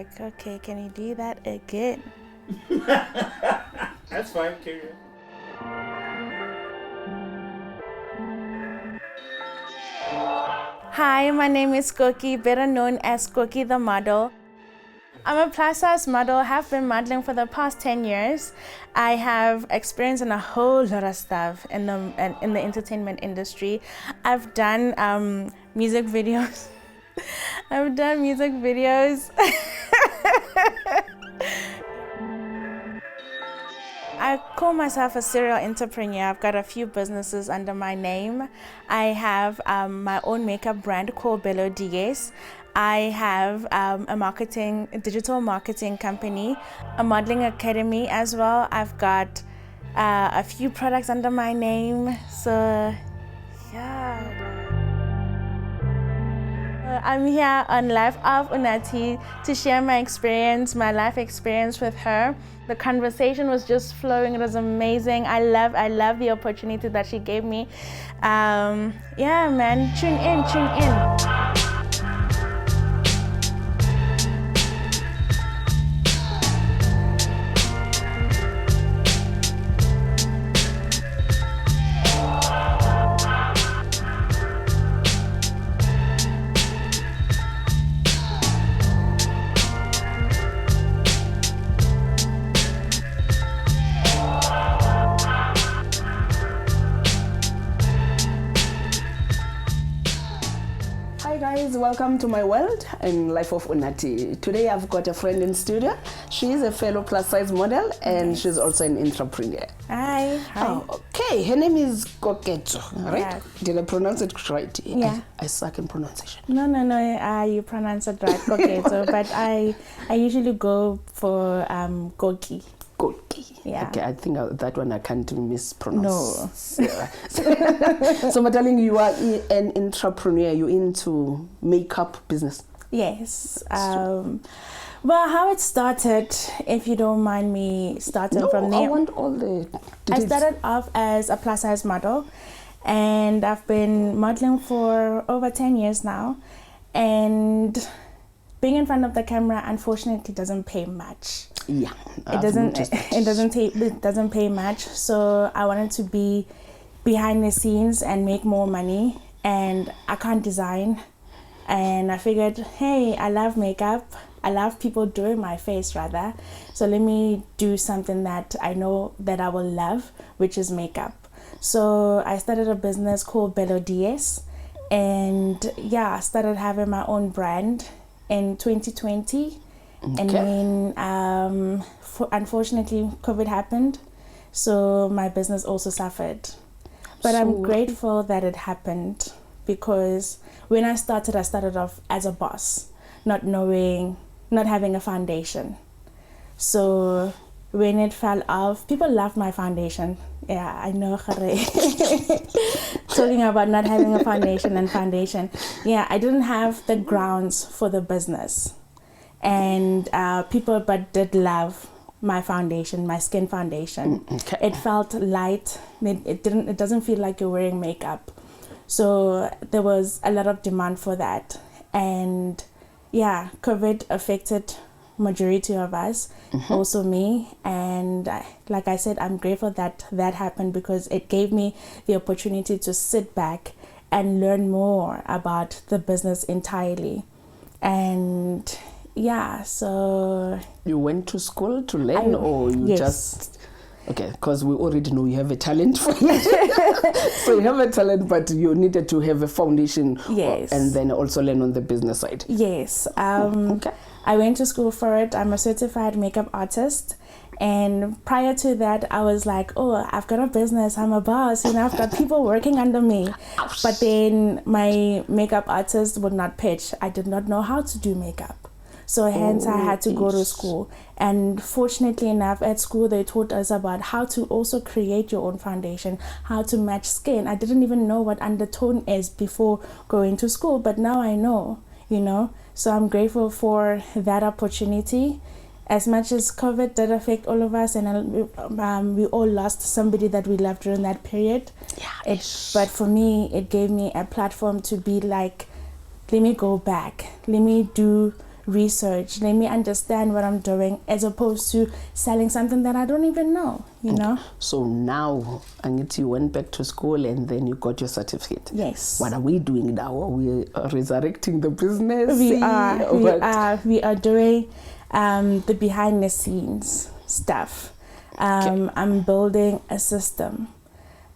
like, okay, can you do that again? That's fine, carry on. Hi, my name is Koki, better known as Koki the model. I'm a plus-size model, have been modeling for the past 10 years. I have experience in a whole lot of stuff in the entertainment industry. I've done music videos. I've done music videos. I call myself a serial entrepreneur. I've got a few businesses under my name. I have my own makeup brand called Belo DS. I have a digital marketing company, a modeling academy as well. I've got a few products under my name. So, yeah. I'm here on Life of Unathi to share my experience, my life experience with her. The conversation was just flowing. It was amazing. I love the opportunity that she gave me. Yeah, man, tune in. Hi guys, welcome to my world and Life of Unathi. Today I've got a friend in studio. She is a fellow plus size model and she's also an entrepreneur. Hi. Oh, okay, her name is Koketso, right? Yeah. Did I pronounce it right? Yeah. I suck in pronunciation. No, you pronounce it right, Koketso, but I usually go for Koki. Koki. Yeah. Okay, I think that one I can't mispronounce. No. Yeah. So, my darling, you are an entrepreneur. You're into makeup business. Yes. Well, how it started, if you don't mind me starting from there. I want all the details. I started off as a plus size model, and I've been modeling for over 10 years now. And being in front of the camera, unfortunately, doesn't pay much. Yeah, It doesn't pay much. So I wanted to be behind the scenes and make more money, and I can't design. And I figured, hey, I love makeup. I love people doing my face rather. So let me do something that I know that I will love, which is makeup. So I started a business called Belo DS, and yeah, I started having my own brand in 2020. Okay. And then unfortunately COVID happened, so my business also suffered. But I'm grateful that it happened, because when I started off as a boss, not having a foundation. So when it fell off, people loved my foundation. Yeah, I know. Talking about not having a foundation. Yeah, I didn't have the grounds for the business. And people but did love my foundation, my skin foundation. Okay. It felt light. It doesn't feel like you're wearing makeup. So there was a lot of demand for that. And yeah, COVID affected majority of us, also me. And like I said, I'm grateful that happened, because it gave me the opportunity to sit back and learn more about the business entirely. And yeah, so... You went to school to learn, or you yes. just... Okay, because we already know you have a talent for it. So you have a talent, but you needed to have a foundation. Yes. And then also learn on the business side. Yes. Okay. I went to school for it. I'm a certified makeup artist. And prior to that, I was like, oh, I've got a business. I'm a boss. I've got people working under me. But then my makeup artist would not pitch. I did not know how to do makeup. So hence I had to go to school. And fortunately enough, at school they taught us about how to also create your own foundation, how to match skin. I didn't even know what undertone is before going to school, but now I know, So I'm grateful for that opportunity. As much as COVID did affect all of us, and we all lost somebody that we loved during that period. Yeah. But for me, it gave me a platform to be like, let me go back. Let me do research. Let me understand what I'm doing, as opposed to selling something that I don't even know, you know? So now, Angithi, you went back to school and then you got your certificate. Yes. What are we doing now? Are we resurrecting the business? We are doing the behind the scenes stuff. I'm building a system,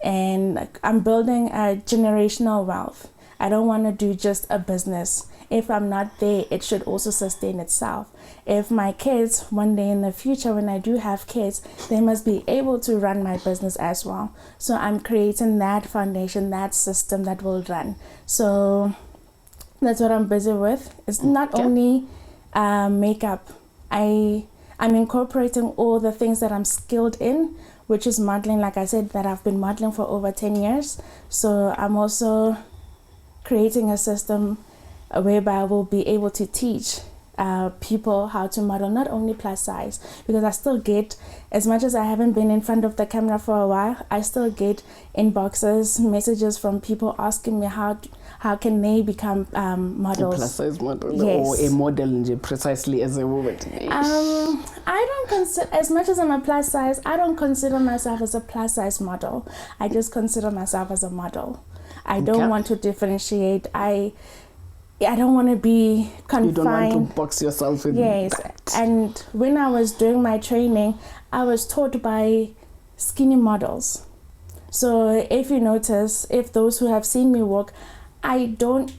and I'm building a generational wealth. I don't want to do just a business. If I'm not there, it should also sustain itself. If my kids, one day in the future, when I do have kids, they must be able to run my business as well. So I'm creating that foundation, that system that will run. So that's what I'm busy with. It's not only makeup. I'm incorporating all the things that I'm skilled in, which is modeling. Like I said, that I've been modeling for over 10 years. So I'm also creating a system whereby I will be able to teach people how to model, not only plus size, because I still get, as much as I haven't been in front of the camera for a while, I still get inboxes, messages from people asking me how can they become models. A plus size model, yes. Or a model precisely as a woman. I don't consider, as much as I'm a plus size, I don't consider myself as a plus size model. I just consider myself as a model. I don't want to differentiate. I don't want to be confined. You don't want to box yourself in. Yes. That. And when I was doing my training, I was taught by skinny models. So if you notice, if those who have seen me walk, I don't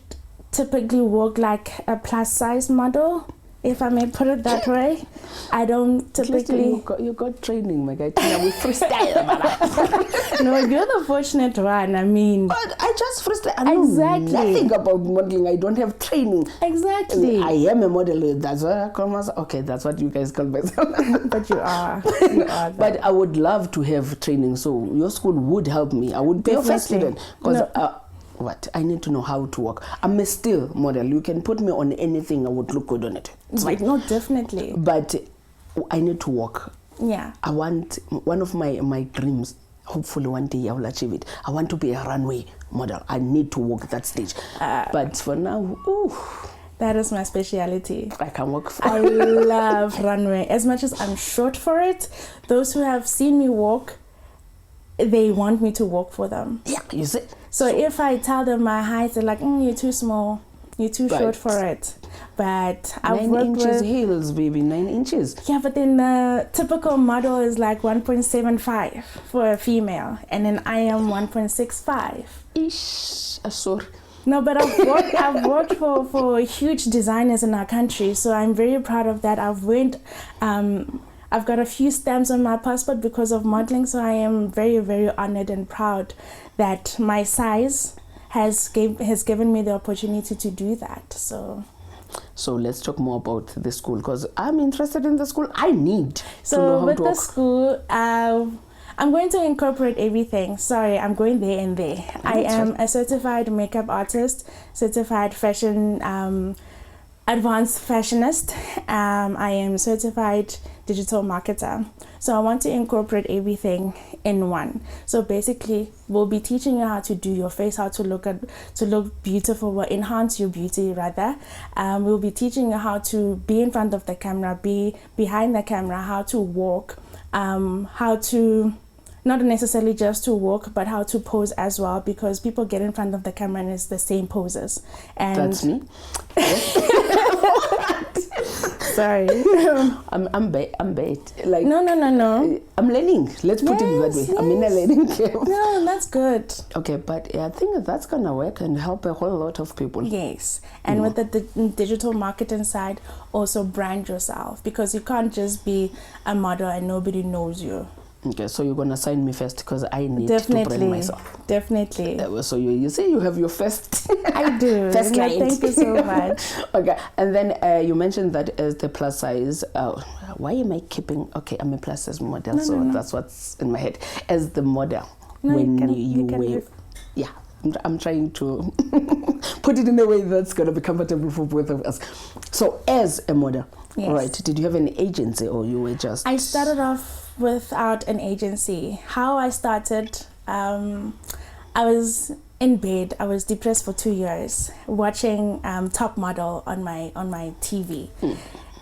typically walk like a plus size model, if I may put it that way. I don't typically. You got training, my guy. We freestyle, man. No, you're the fortunate one. I mean, but I just freestyle. I know nothing about modeling. I don't have training. Exactly. I am a model. That's what I call myself. Okay, that's what you guys call myself. But you are. You are. But I would love to have training. So your school would help me. I would be your first student because. What? I need to know how to walk. I'm a still model. You can put me on anything, I would look good on it. It's like, no, definitely. But I need to walk. Yeah. I want, one of my dreams, hopefully one day I will achieve it. I want to be a runway model. I need to walk that stage. But for now, that is my speciality. I can walk. I love runway. As much as I'm short for it, those who have seen me walk, they want me to walk for them. Yeah, you see. So if I tell them my height, they're like, you're too small, you're too short for it. But I've 9 worked inches with heels, baby, 9 inches. Yeah, but then the typical model is like 1.75 for a female, and then I am 1.65. Ish, sorry. No, but I've worked for huge designers in our country, so I'm very proud of that. I've got a few stamps on my passport because of modeling, so I am very, very honored and proud that my size has given me the opportunity to do that. So let's talk more about the school, because I'm interested in the school. I need to know how to walk. So with the school, I'm going to incorporate everything. Sorry, I'm going there and there. I am a certified makeup artist, certified fashion advanced fashionist. I am certified digital marketer. So I want to incorporate everything in one. So basically, we'll be teaching you how to do your face, how to look beautiful, or enhance your beauty rather. We'll be teaching you how to be in front of the camera, be behind the camera, how to walk, how to not necessarily just to walk, but how to pose as well, because people get in front of the camera and it's the same poses. And that's me. Sorry. I'm bad. Like no. I'm learning. Let's put it that way. Yes. I'm in a learning curve. No, that's good. Okay, but I think that's gonna work and help a whole lot of people. Yes, and with the digital marketing side, also brand yourself, because you can't just be a model and nobody knows you. Okay, so you're gonna sign me first, because I need to brand myself. Definitely. So you say you have your first. I do. First client. Thank you so much. Okay, and then you mentioned that as the plus size. Why am I keeping? Okay, I'm a plus size model, no. That's what's in my head. As the model, yeah. I'm trying to put it in a way that's gonna be comfortable for both of us. So, as a model, right? Did you have an agency, or you were just? I started off without an agency. How I started, I was in bed. I was depressed for 2 years, watching Top Model on my TV.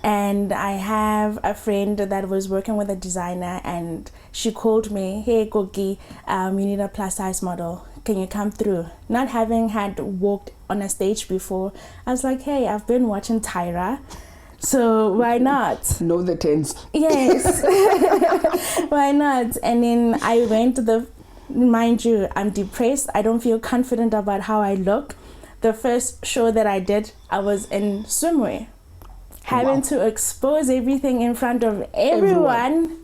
And I have a friend that was working with a designer, and she called me, "Hey Koki, you need a plus size model. Can you come through?" Not having had walked on a stage before, I was like, "Hey, I've been watching Tyra, so why not?" Know the tens. Yes. Why not? And then I went mind you, I'm depressed. I don't feel confident about how I look. The first show that I did, I was in swimwear, having to expose everything in front of everyone.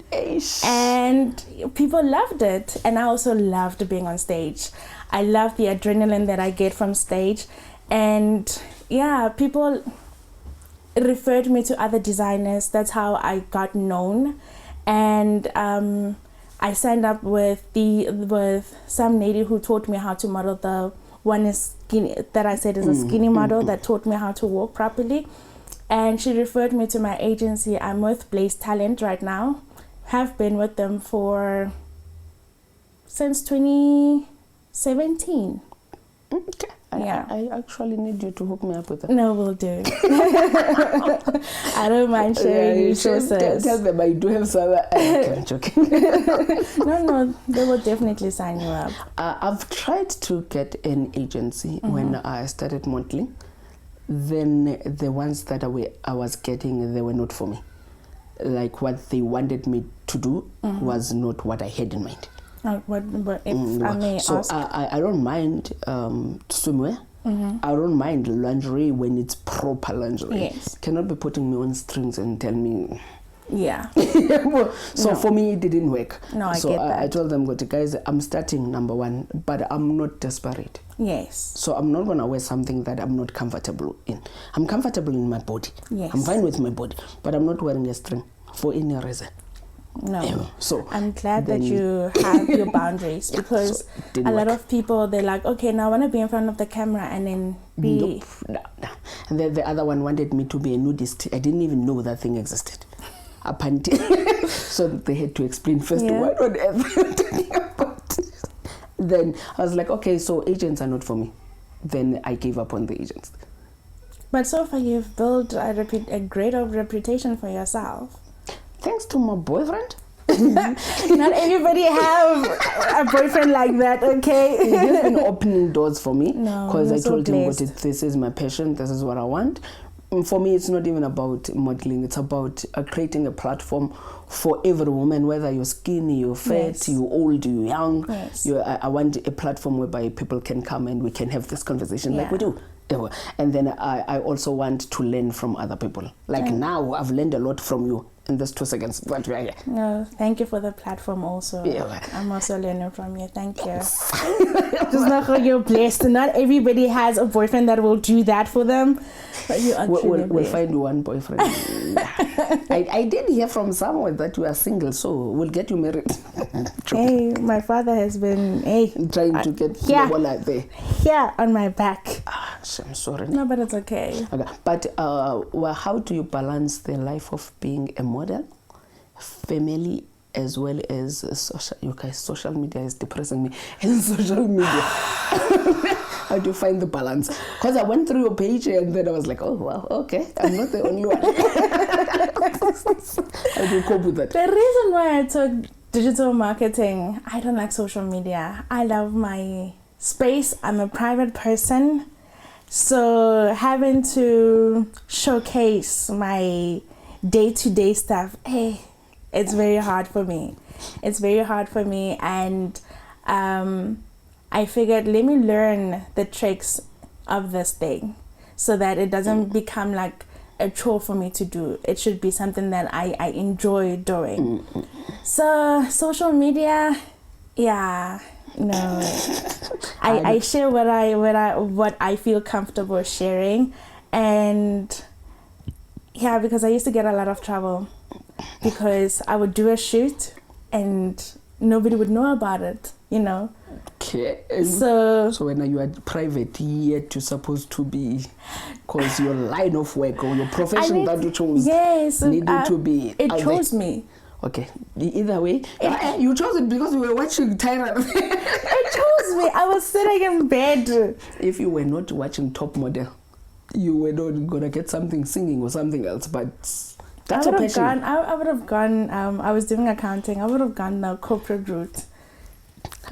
And people loved it. And I also loved being on stage. I love the adrenaline that I get from stage. And yeah, people referred me to other designers. That's how I got known. And I signed up with some lady who taught me how to model. The one is skinny, that I said is a skinny model that taught me how to walk properly. And she referred me to my agency. I'm with Blaze Talent right now. Have been with them since 2017. Okay. Yeah. I actually need you to hook me up with them. No, will do. I don't mind sharing resources. Tell them I do have some. I'm joking. No, they will definitely sign you up. I've tried to get an agency when I started modeling. Then the ones that I was getting, they were not for me. Like what they wanted me to do was not what I had in mind. But if I may ask, I don't mind swimwear. I don't mind lingerie when it's proper lingerie. Yes. Cannot be putting me on strings and tell me. Yeah. For me, it didn't work. No, I get that. I told them, guys, I'm starting number one, but I'm not desperate. Yes. So I'm not gonna wear something that I'm not comfortable in. I'm comfortable in my body. Yes. I'm fine with my body, but I'm not wearing a string for any reason. No. So I'm glad that you have your boundaries, because a lot of people, they're like, okay, now I want to be in front of the camera and then be. Nope. No. And then the other one wanted me to be a nudist. I didn't even know that thing existed. Up until so they had to explain first what on earth I'm talking about. Then I was like, okay, so agents are not for me. Then I gave up on the agents. But so far you've built a great reputation for yourself. Thanks to my boyfriend. Not everybody have a boyfriend like that, okay? He's been opening doors for me, because I told him, this is my passion, this is what I want. For me, it's not even about modeling. It's about creating a platform for every woman, whether you're skinny, you're fat, you're old, you're young. Yes. I want a platform whereby people can come and we can have this conversation like we do. And then I also want to learn from other people. Like now, I've learned a lot from you in this 2 seconds that we are here. No, thank you for the platform also. Yeah. I'm also learning from you. Thank you. Just not how you're blessed. Not everybody has a boyfriend that will do that for them. But you are we'll find you one boyfriend. I did hear from someone that you are single, so we'll get you married. Hey, my father has been trying to get Lobola there. Yeah, on my back. I'm sorry. No, but it's okay. But how do you balance the life of being a model, family, as well as social? You guys, social media is depressing me. And social media. How do you find the balance? Because I went through your page and then I was like, oh, wow, okay, I'm not the only one. How do you cope with that? The reason why I took digital marketing, I don't like social media. I love my space. I'm a private person. So having to showcase my day-to-day stuff, it's very hard for me. And I figured, let me learn the tricks of this thing so that it doesn't become like a chore for me to do. It should be something that I enjoy doing. So social media, no. I share what I feel comfortable sharing, and because I used to get a lot of trouble because I would do a shoot and nobody would know about it, Okay. So when you are private, yet you're supposed to be, because your line of work or your profession that you chose needed to be. It chose me. Okay. Either way, you chose it because you were watching Tyra. It chose me. I was sitting in bed. If you were not watching Top Model, you were not gonna get something singing or something else. But that's a passion. I would have gone. I was doing accounting. I would have gone the corporate route.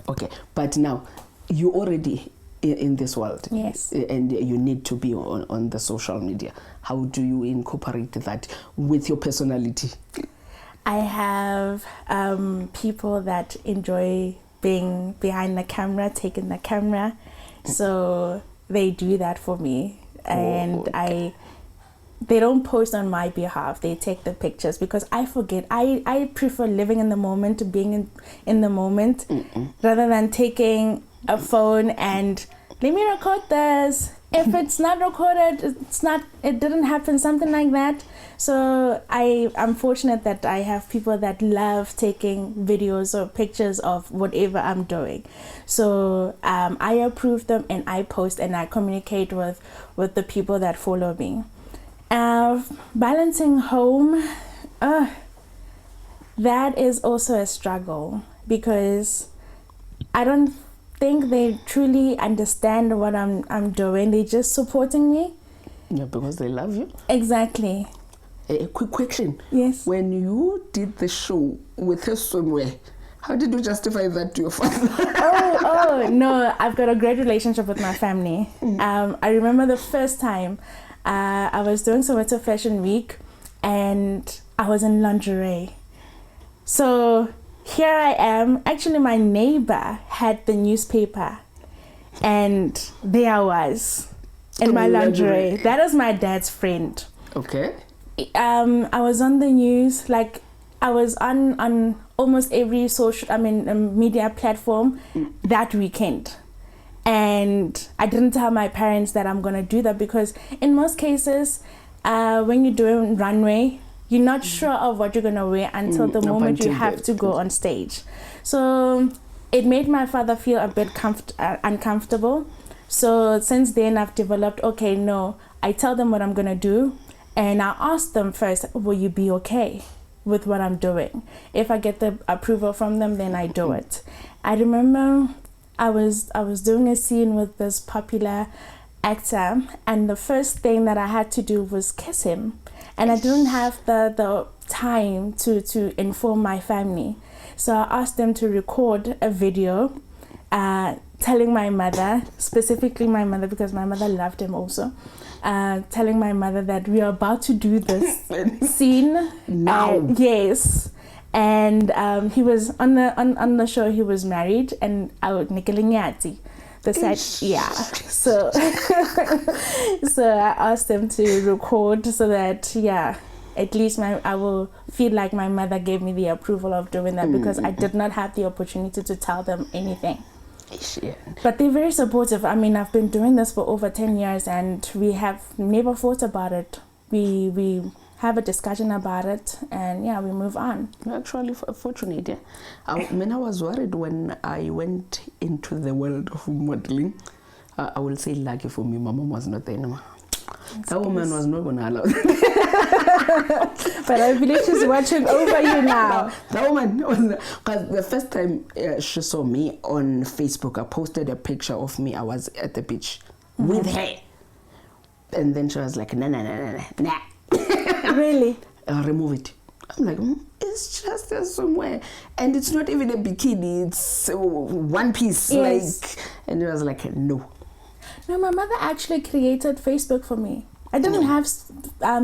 Okay, but now you already in this world. Yes. And you need to be on the social media. How do you incorporate that with your personality? I have people that enjoy being behind the camera, taking the camera. So they do that for me. And okay. They don't post on my behalf. They take the pictures because I forget. I prefer living in the moment to being in the moment rather than taking a phone and let me record this. If it's not recorded, it didn't happen, something like that. So I'm fortunate that I have people that love taking videos or pictures of whatever I'm doing. So I approve them and I post and I communicate with the people that follow me. Balancing home, that is also a struggle because I don't think they truly understand what I'm doing. They're just supporting me. Yeah, because they love you. Exactly. A quick question. Yes. When you did the show with her swimwear, how did you justify that to your father? Oh no, I've got a great relationship with my family. I remember the first time I was doing Soweto Fashion Week and I was in lingerie. So here I am. Actually, my neighbor had the newspaper and there I was in my lingerie. That is my dad's friend. Okay. I was on the news, like I was on almost every media platform that weekend. And I didn't tell my parents that I'm going to do that because in most cases, when you're doing runway, you're not sure of what you're going to wear until the moment you have to go on stage. So it made my father feel a bit uncomfortable. So since then I've developed, okay, no, I tell them what I'm going to do. And I ask them first, will you be okay with what I'm doing? If I get the approval from them, then I do it. I remember I was doing a scene with this popular actor, and the first thing that I had to do was kiss him. And I didn't have the time to inform my family. So I asked them to record a video telling my mother, specifically my mother, because my mother loved him also, telling my mother that we are about to do this scene. Now. Yes. And he was on the show, he was married, and I was Nikelinyati. Yeah. So so I asked them to record so that at least I will feel like my mother gave me the approval of doing that because I did not have the opportunity to tell them anything. Yeah. But they're very supportive. I mean, I've been doing this for over 10 years and we have never fought about it. We have a discussion about it and we move on. Actually, fortunate. Yeah. I was worried when I went into the world of modeling. I will say lucky for me, my mom was not there anymore. That woman was not going to allow But I believe she's watching over you now. No, that woman was, because the first time she saw me on Facebook, I posted a picture of me. I was at the beach with her. And then she was like, nah. Really? I'll remove it. I'm like, it's just there somewhere. And it's not even a bikini, it's one piece. Yes. Like, and it was like, no. No, my mother actually created Facebook for me. I didn't have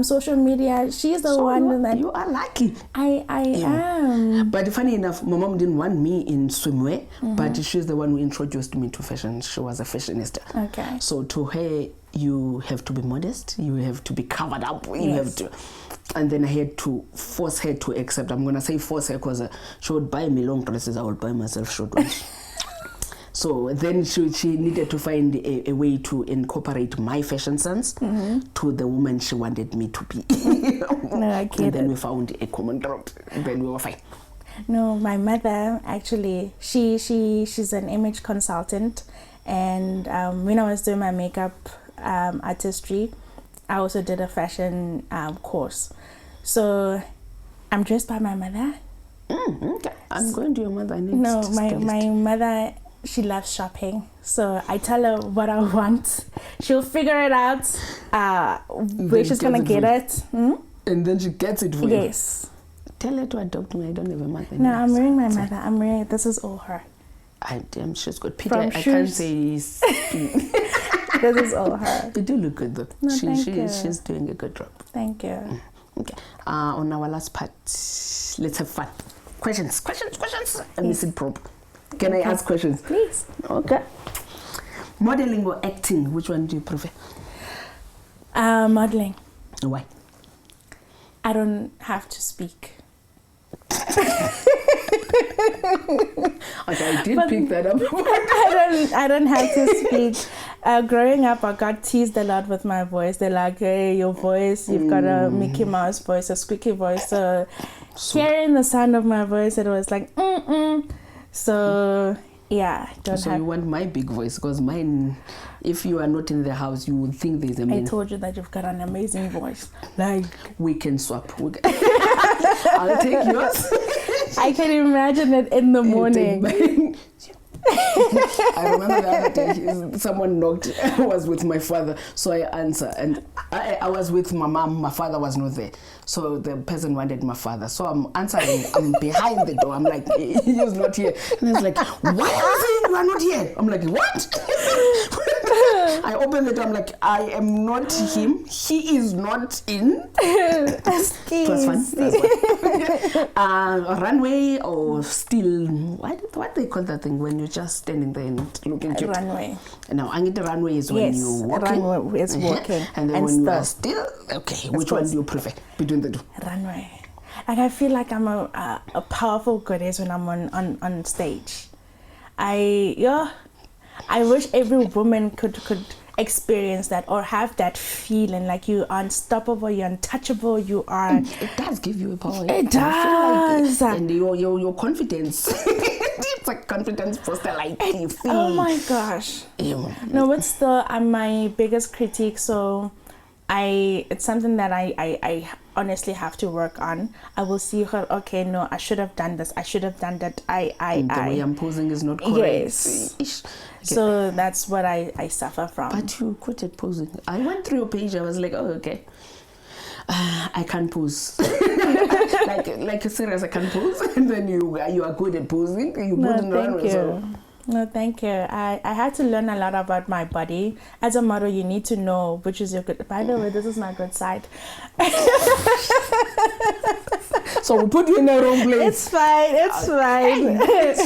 social media. She's the one that... You are lucky. I am. But funny enough, my mom didn't want me in swimwear, but she's the one who introduced me to fashion. She was a fashionista. Okay. So to her, you have to be modest. You have to be covered up. You have to... And then I had to force her to accept. I'm going to say force her because she would buy me long dresses. I would buy myself short ones. So then she needed to find a way to incorporate my fashion sense to the woman she wanted me to be. No, I get and then it. we found a common ground. Then we were fine. No, my mother actually, she's an image consultant. And when I was doing my makeup artistry, I also did a fashion course. So I'm dressed by my mother. Okay. I'm going to your mother. I need No, to my mother, she loves shopping. So I tell her what I want. She'll figure it out where she's going to get it. And then she gets it for you. Yes. Tell her to adopt me. I don't have a mother. No, I'm marrying my mother. I'm marrying. This is all her. Damn, she's got Peter. From I shoes. can't say. This is all her. You do look good though. No, thank you. She's doing a good job. Thank you. Okay. On our last part, let's have fun. Questions. And Yes. listen prop. Can I ask questions? Please. Okay. Modeling or acting? Which one do you prefer? Modeling. Why? I don't have to speak. Okay, I did pick that up. I don't have to speak. Growing up, I got teased a lot with my voice. They're like, "Hey, your voice, you've got a Mickey Mouse voice, a squeaky voice." So hearing the sound of my voice, it was like, So yeah, So you want my big voice? Because mine, if you are not in the house, you would think there's a I man. told you that you've got an amazing voice. Like, We can swap. I'll take yours. I can imagine it in the morning. I remember the other day, someone knocked. I was with my father, so I answered, and I was with my mom. My father was not there, so the person wanted my father. So I'm answering. I'm behind the door. I'm like, he's not here, and he's like, "Why are you saying you are not here?" I'm like, "What?" I opened the door. I'm like, "I am not him. He is not in." It was fun. Runway or still? What do they call that thing when you're just standing there and looking cute? Runway. No, I think the runway is when Yes, you're walking. runway is walking. And then and when you are still, okay, which one close. do you prefer between the two? Runway. Like, I feel like I'm a powerful goddess when I'm on stage. I wish every woman could experience that or have that feeling like you are unstoppable, you're untouchable, you are. It does give you a power. It does. And your confidence. It's like confidence poster, like you feel. Oh my gosh. Yeah. No, it's still my biggest critique. So it's something that I honestly have to work on. I will see her, okay, no, I should have done this, I should have done that. The way I'm posing is not correct. Yes. Ish. So that's what I suffer from. But you quit at posing. I went through your page, I was like, oh, okay. I can't pose. like serious, I can't pose. And then you are good at posing. You good in the runway. So. No, thank you. I had to learn a lot about my body. As a model, you need to know which is your good. By the way, this is my good side. So we'll put you in the wrong place. It's fine. It's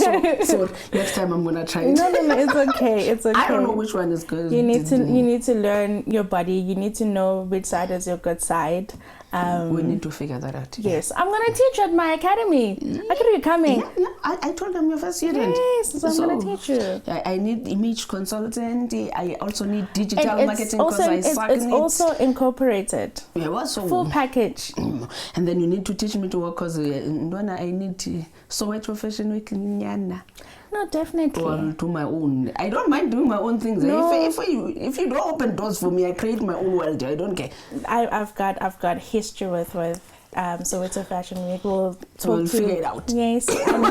fine. So next time I'm gonna try it. No, it's okay. It's okay. I don't know which one is good. You need to learn your body. You need to know which side is your good side. We need to figure that out. Yes, I'm gonna teach you at my academy. Look at you coming. Yeah. I told them your first student. Yes, so I'm gonna teach you. I need image consultant. I also need digital marketing because I suck in it. It's also incorporated. Yeah, what's so full package. And then you need to teach me to work because I need to Soweto Fashion Week. No, definitely. Or do my own. I don't mind doing my own things. No. If you don't open doors for me, I create my own world. I don't care. I've got history with Soweto Fashion Week. We'll figure it out. Yes, and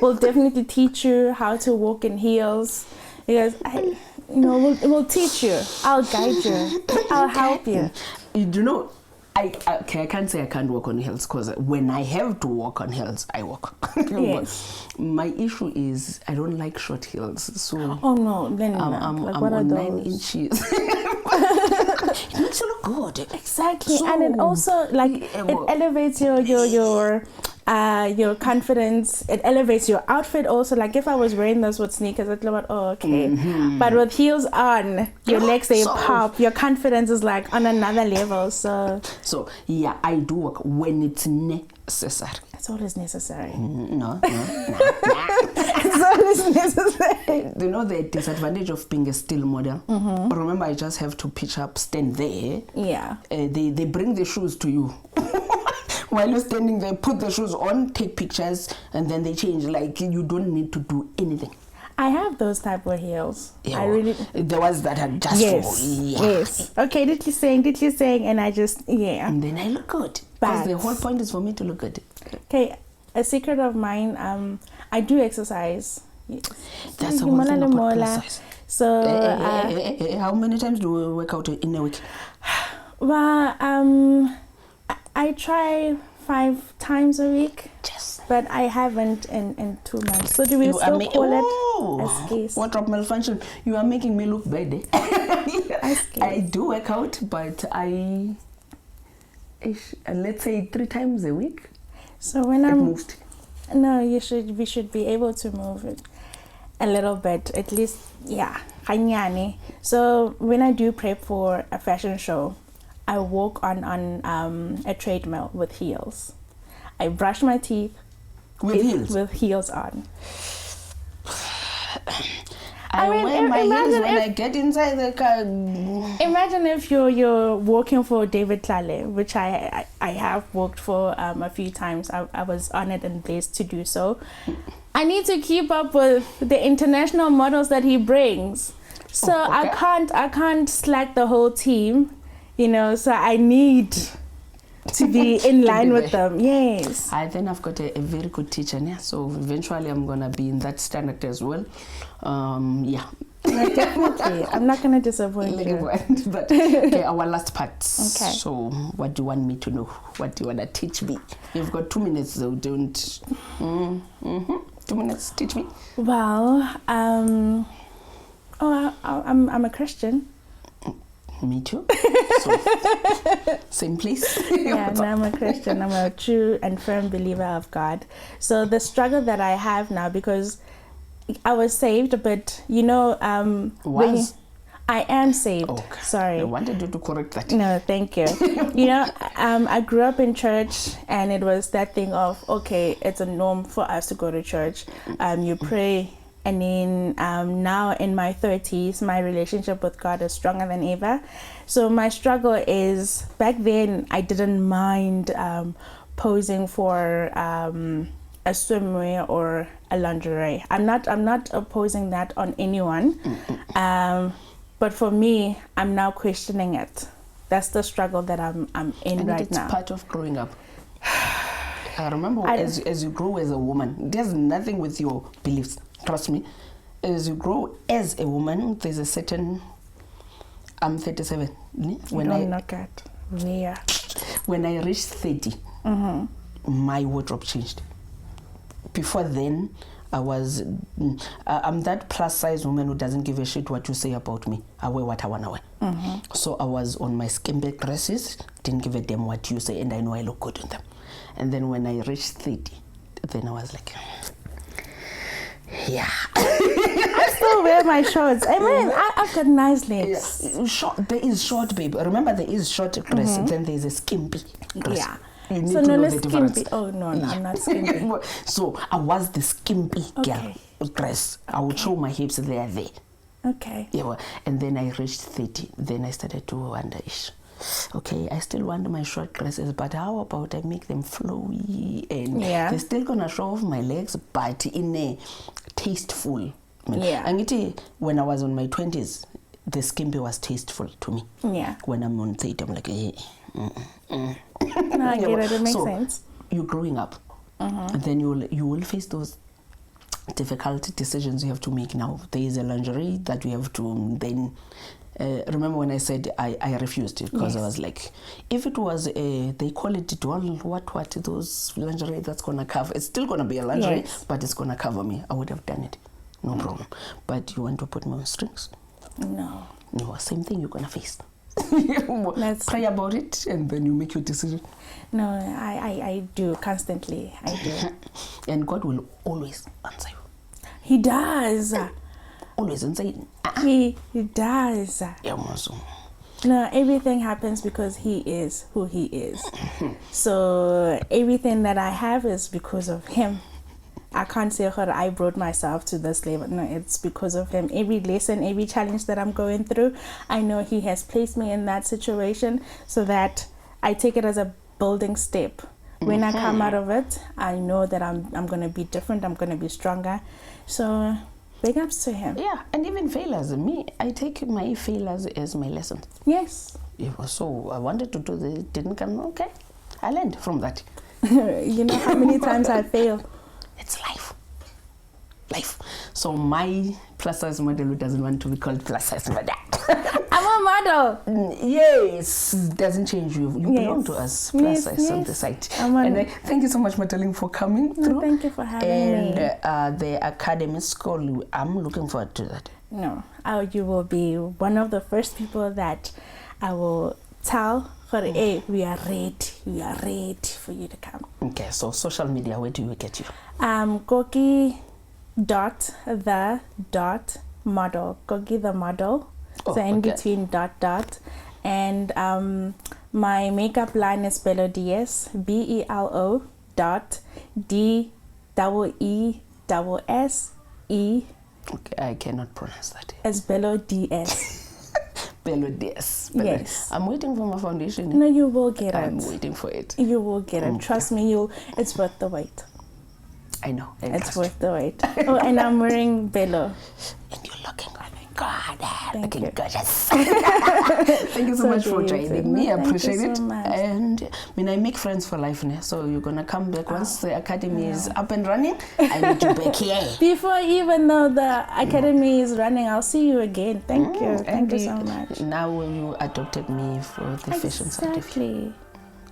we'll definitely teach you how to walk in heels. Because we'll teach you. I'll guide you. I'll help you. You know. I can't say I can't walk on heels because when I have to walk on heels, I walk. Yes. My issue is I don't like short heels. So oh no, then I'm what are on those? 9 inches. It makes you look good. Exactly, So, and it also it elevates your confidence. It elevates your outfit also. Like if I was wearing this with sneakers, I'd be like, oh, okay. Mm-hmm. But with heels on, your legs they pop. Your confidence is like on another level. So yeah, I do work when it's necessary. It's always necessary. No. It's always necessary. You know the disadvantage of being a still model? Mm-hmm. Remember, I just have to pitch up, stand there. Yeah. They bring the shoes to you. While you're standing there, put the shoes on, take pictures, and then they change. Like, you don't need to do anything. I have those type of heels. Yeah, I really. The ones that are just Yes. Okay, did you saying, and I just, yeah. And then I look good. Because the whole point is for me to look good. Okay, a secret of mine, I do exercise. That's the one thing about plus size. So, how many times do you work out in a week? Well, I try 5 times a week. Yes. But I haven't in 2 months. So do we still call it a case? Wardrobe malfunction. You are making me look bad. Eh? I do work out, but I let's say 3 times a week. So when I'm moved. No, we should be able to move it a little bit, at least, yeah. So when I do prep for a fashion show, I walk on a treadmill with heels. I brush my teeth with heels on. I wear my heels when I get inside the car. Imagine if you're walking for David Tlale, which I have walked for a few times. I was honored and blessed to do so. I need to keep up with the international models that he brings. So okay. I can't slack the whole team, so I need to be in line with them. Yes. Then I've got a very good teacher now, so eventually I'm gonna be in that standard as well. Yeah. No, definitely. I'm not gonna disappoint you. But okay, our last part. Okay. So what do you want me to know? What do you wanna teach me? You've got 2 minutes though, don't 2 minutes, teach me. Well, I'm a Christian. Me too. So, same place. Yeah, no, I'm a Christian. I'm a true and firm believer of God. So the struggle that I have now, because I was saved, but I am saved. Okay. Sorry. I wanted you to correct that. No, thank you. I grew up in church, and it was that thing of, okay, it's a norm for us to go to church. You pray. And then now in my 30s, my relationship with God is stronger than ever. So my struggle is, back then I didn't mind posing for a swimwear or a lingerie. I'm not opposing that on anyone. But for me, I'm now questioning it. That's the struggle that I'm in right now. It's part of growing up. I remember as you grow as a woman, there's nothing with your beliefs. Trust me, as you grow as a woman, there's a certain. I'm 37. When I reached 30, my wardrobe changed. Before then, I'm that plus size woman who doesn't give a shit what you say about me. I wear what I wanna wear. So I was on my skimpy dresses, didn't give a damn what you say, and I know I look good in them. And then when I reached 30, then I was like, yeah. I still wear my shorts. I mean, I've got nice legs. Yeah. Short, there is short, babe. Remember, there is short dress, then there is a skimpy dress. Yeah. You need to know the difference. Skimpy. Oh, no, I'm not skimpy. So I was the skimpy girl dress. I would show my hips, they are there. Okay. Yeah, and then I reached 30. Then I started to wonder, okay, I still want my short dresses, but how about I make them flowy and they're still gonna show off my legs, but in a tasteful manner. Yeah. And when I was on my 20s, the skimpy was tasteful to me. Yeah. When I'm on 30, I'm like, No, I get it. It makes sense. You're growing up, and then you will face those difficult decisions you have to make now. There is a lingerie that we have to then. Remember when I said I refused because I was like, if it was they call it doll, what those lingerie that's gonna cover, it's still gonna be a lingerie, but it's gonna cover me, I would have done it, no problem. But you want to put me on strings? No, same thing you're gonna face. Pray about it and then you make your decision. No, I do constantly. I do. And God will always answer you. He does. Always and say he does. No, everything happens because he is who he is. So everything that I have is because of him. I can't say that I brought myself to this level. No, it's because of him. Every lesson, every challenge that I'm going through, I know he has placed me in that situation so that I take it as a building step. When I come out of it, I know that I'm going to be different. I'm going to be stronger. So big ups to him. Yeah, and even failures. I take my failures as my lessons. Yes. So I wanted to do this, didn't come. Okay, I learned from that. You know how many times I fail. It's life. So my plus size model who doesn't want to be called plus size model. I'm a model. Yes, doesn't change you. You belong to us, plus size on the site. And thank you so much, Motsele, for coming through. Thank you for having me. And the academy school, I'm looking forward to that. No, you will be one of the first people that I will tell. Hey, we are ready for you to come. Okay, so social media, where do we get you? Koki the model. Koki the model. So in between ... And my makeup line is Belo DS, BELO DEESSE. Okay, I cannot pronounce that. As Belo DS. Belo DS. Yes. I'm waiting for my foundation. No, you will get it. I'm waiting for it. You will get it. Trust me, it's worth the wait. I know. It's worth the wait. Oh, and I'm wearing Belo. And you're looking, oh my God, looking gorgeous. Thank you so much for joining me. I appreciate it. So much. And I make friends for life now. So you're gonna come back once the academy is up and running. I need you back here. Before even though the academy is running, I'll see you again. Thank you. Thank you so much. Now you adopted me for the fashion certificate.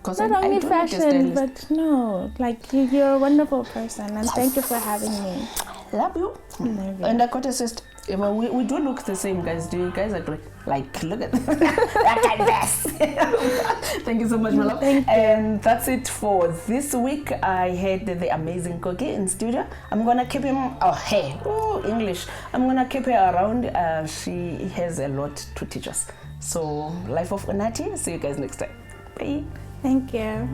Not only fashion, but no, like you're a wonderful person, and thank you for having me. Love you. Love you. And I got a sister. We do look the same, guys. Do you guys agree? Like, look at this. Thank you so much, my love. Thank you. And that's it for this week. I had the amazing Koki in studio. I'm gonna keep him. English. I'm gonna keep her around. She has a lot to teach us. So, life of Unathi. See you guys next time. Bye. Thank you.